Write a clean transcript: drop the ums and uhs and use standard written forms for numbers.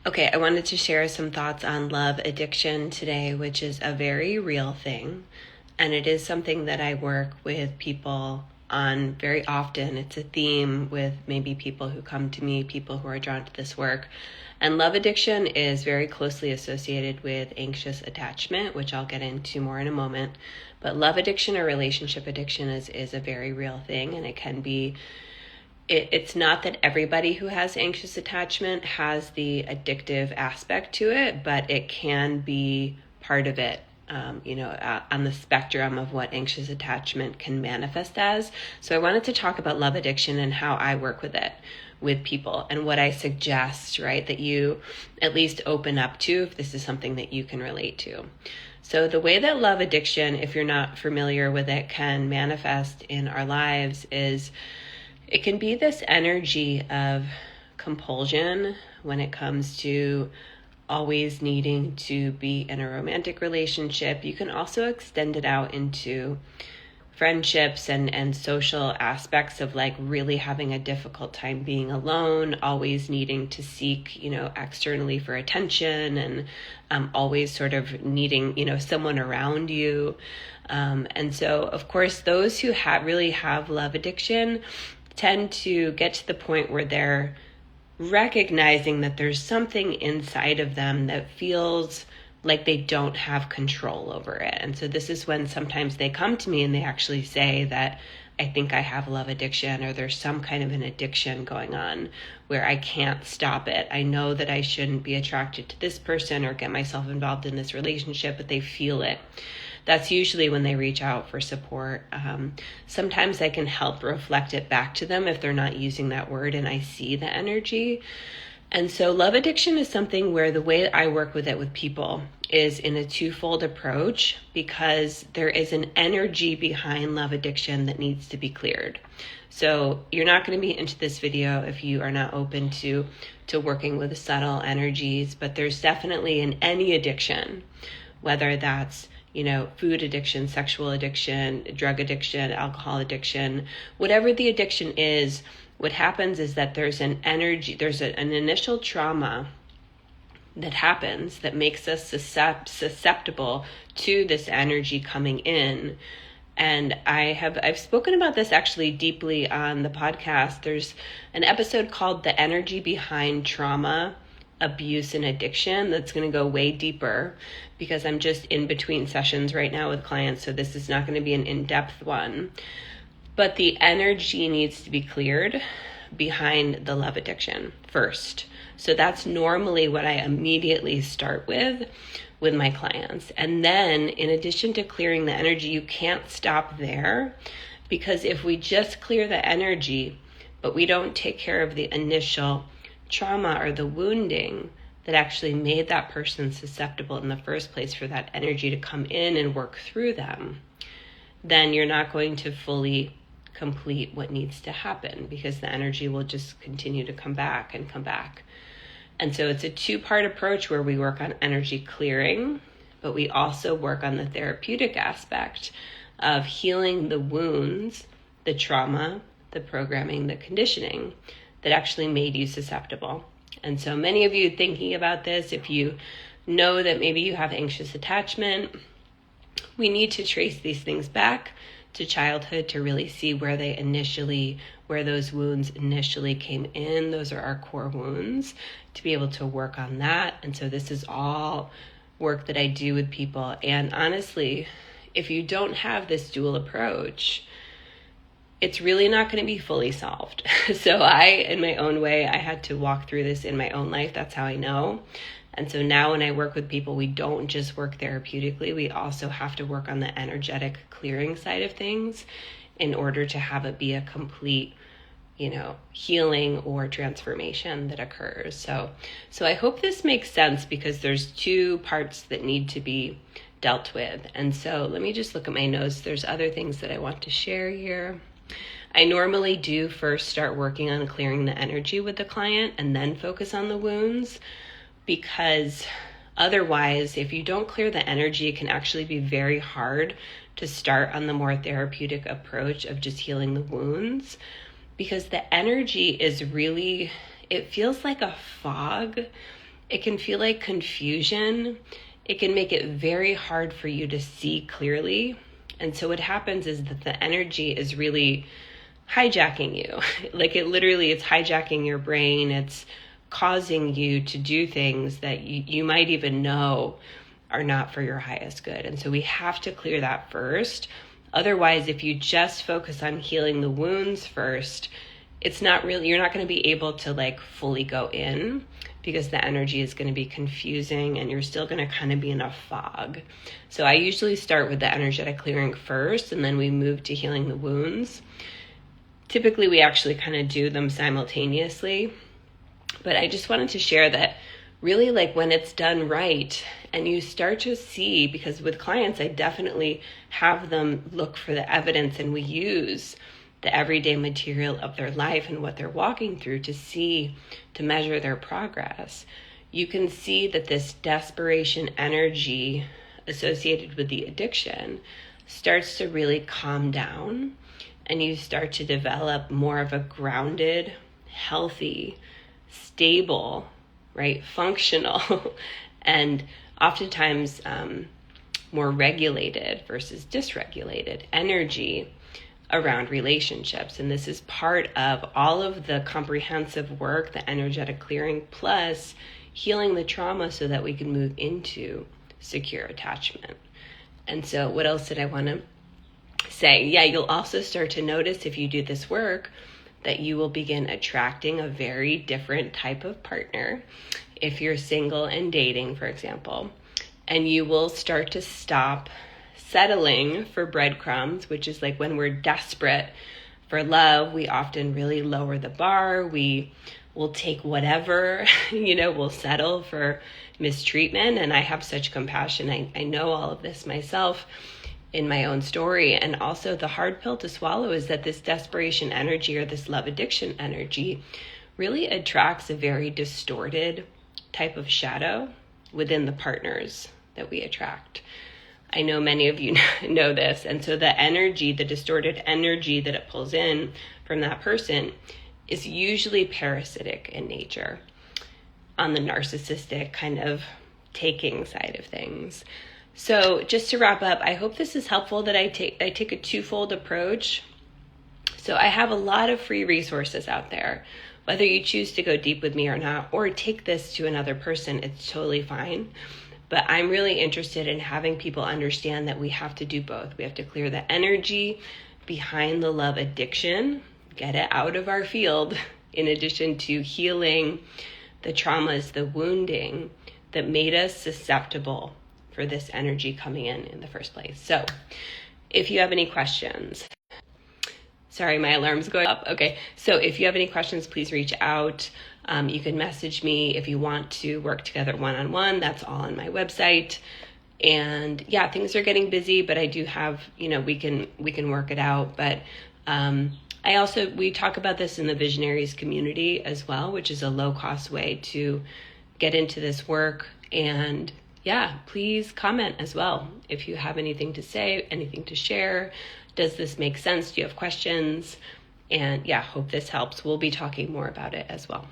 Okay, I wanted to share some thoughts on love addiction today, which is a very real thing. And it is something that I work with people on very often. It's a theme with maybe people who come to me, people who are drawn to this work. And love addiction is very closely associated with anxious attachment, which I'll get into more in a moment. But love addiction or relationship addiction is a very real thing, and it can be it's not that everybody who has anxious attachment has the addictive aspect to it, but it can be part of it, on the spectrum of what anxious attachment can manifest as. So I wanted to talk about love addiction and how I work with it with people and what I suggest, right, that you at least open up to if this is something that you can relate to. So the way that love addiction, if you're not familiar with it, can manifest in our lives is it can be this energy of compulsion when it comes to always needing to be in a romantic relationship. You can also extend it out into friendships and social aspects of like really having a difficult time being alone, always needing to seek, externally for attention and always sort of needing, someone around you. And so, of course, those who really have love addiction tend to get to the point where they're recognizing that there's something inside of them that feels like they don't have control over it. And so this is when sometimes they come to me and they actually say that I think I have love addiction, or there's some kind of an addiction going on where I can't stop it. I know that I shouldn't be attracted to this person or get myself involved in this relationship, but they feel it. That's usually when they reach out for support. Sometimes I can help reflect it back to them if they're not using that word and I see the energy. And so love addiction is something where the way I work with it with people is in a twofold approach, because there is an energy behind love addiction that needs to be cleared. So you're not going to be into this video if you are not open to working with the subtle energies, but there's definitely in any addiction, whether that's food addiction, sexual addiction, drug addiction, alcohol addiction, whatever the addiction is, what happens is that there's an energy, there's an initial trauma that happens that makes us susceptible to this energy coming in. And I've spoken about this actually deeply on the podcast. There's an episode called The Energy Behind Trauma, Abuse, and Addiction that's going to go way deeper, because I'm just in between sessions right now with clients, so this is not going to be an in-depth one. But the energy needs to be cleared behind the love addiction first. So that's normally what I immediately start with my clients. And then in addition to clearing the energy, you can't stop there, because if we just clear the energy, but we don't take care of the initial trauma or the wounding that actually made that person susceptible in the first place for that energy to come in and work through them, then you're not going to fully complete what needs to happen, because the energy will just continue to come back and come back. And so it's a two-part approach where we work on energy clearing, but we also work on the therapeutic aspect of healing the wounds, the trauma, the programming, the conditioning that actually made you susceptible. And so many of you thinking about this, if you know that maybe you have anxious attachment, we need to trace these things back to childhood to really see where those wounds initially came in. Those are our core wounds, to be able to work on that. And so this is all work that I do with people. And honestly, if you don't have this dual approach, it's really not going to be fully solved. So in my own way, I had to walk through this in my own life. That's how I know. And so now when I work with people, we don't just work therapeutically. We also have to work on the energetic clearing side of things in order to have it be a complete, healing or transformation that occurs. So I hope this makes sense, because there's two parts that need to be dealt with. And so let me just look at my notes. There's other things that I want to share here. I normally do first start working on clearing the energy with the client and then focus on the wounds, because otherwise, if you don't clear the energy, it can actually be very hard to start on the more therapeutic approach of just healing the wounds, because the energy is really, it feels like a fog it can feel like confusion. It can make it very hard for you to see clearly. And so what happens is that the energy is really hijacking you. Like it's hijacking your brain. It's causing you to do things that you might even know are not for your highest good. And so we have to clear that first. Otherwise, if you just focus on healing the wounds first, you're not going to be able to fully go in, because the energy is going to be confusing and you're still going to kind of be in a fog. So I usually start with the energetic clearing first, and then we move to healing the wounds. Typically, we actually kind of do them simultaneously. But I just wanted to share that really, when it's done right and you start to see, because with clients, I definitely have them look for the evidence, and we use the everyday material of their life and what they're walking through to measure their progress. You can see that this desperation energy associated with the addiction starts to really calm down, and you start to develop more of a grounded, healthy, stable, right, functional, and oftentimes more regulated versus dysregulated energy around relationships. And this is part of all of the comprehensive work, the energetic clearing, plus healing the trauma so that we can move into secure attachment. And so what else did I want to say? Yeah, you'll also start to notice, if you do this work, that you will begin attracting a very different type of partner if you're single and dating, for example. And you will start to stop settling for breadcrumbs, which is when we're desperate for love, we often really lower the bar. We will take whatever, we'll settle for mistreatment. And I have such compassion. I know all of this myself in my own story. And also the hard pill to swallow is that this desperation energy, or this love addiction energy, really attracts a very distorted type of shadow within the partners that we attract. I know many of you know this. And so the distorted energy that it pulls in from that person is usually parasitic in nature, on the narcissistic kind of taking side of things. So just to wrap up, I hope this is helpful, that I take a twofold approach. So I have a lot of free resources out there. Whether you choose to go deep with me or not, or take this to another person, it's totally fine. But I'm really interested in having people understand that we have to do both. We have to clear the energy behind the love addiction, get it out of our field, in addition to healing the traumas, the wounding that made us susceptible for this energy coming in the first place. So if you have any questions, sorry, my alarm's going up. Okay, so if you have any questions, please reach out. You can message me if you want to work together one-on-one. That's all on my website. And yeah, things are getting busy, but I do have, we can work it out. But we talk about this in the Visionaries community as well, which is a low-cost way to get into this work. And yeah, please comment as well if you have anything to say, anything to share. Does this make sense? Do you have questions? And yeah, hope this helps. We'll be talking more about it as well.